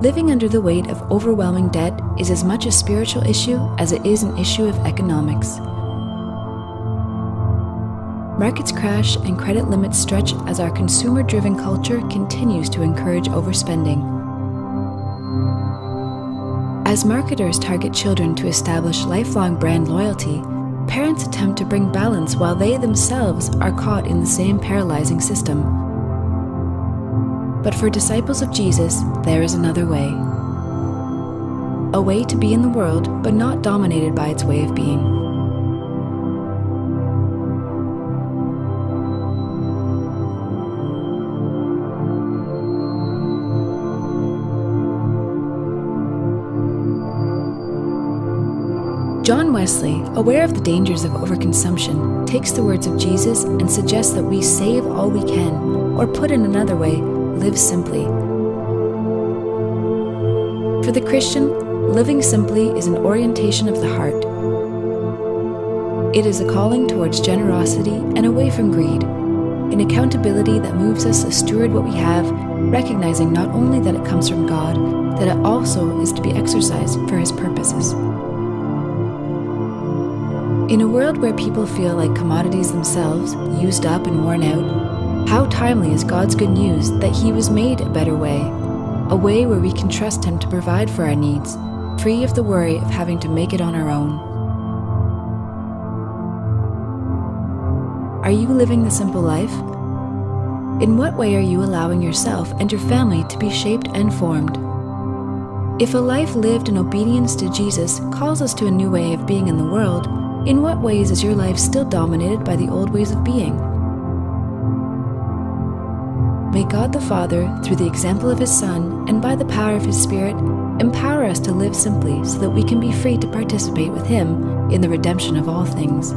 Living under the weight of overwhelming debt is as much a spiritual issue as it is an issue of economics. Markets crash and credit limits stretch as our consumer-driven culture continues to encourage overspending. As marketers target children to establish lifelong brand loyalty, parents attempt to bring balance while they themselves are caught in the same paralyzing system. But for disciples of Jesus, there is another way. A way to be in the world, but not dominated by its way of being. John Wesley, aware of the dangers of overconsumption, takes the words of Jesus and suggests that we save all we can, or put in another way, live simply. For the Christian, living simply is an orientation of the heart. It is a calling towards generosity and away from greed, an accountability that moves us to steward what we have, recognizing not only that it comes from God, that it also is to be exercised for His purposes. In a world where people feel like commodities themselves, used up and worn out, how timely is God's good news that He was made a better way, a way where we can trust Him to provide for our needs, free of the worry of having to make it on our own. Are you living the simple life? In what way are you allowing yourself and your family to be shaped and formed? If a life lived in obedience to Jesus calls us to a new way of being in the world, in what ways is your life still dominated by the old ways of being? May God the Father, through the example of His Son and by the power of His Spirit, empower us to live simply so that we can be free to participate with Him in the redemption of all things.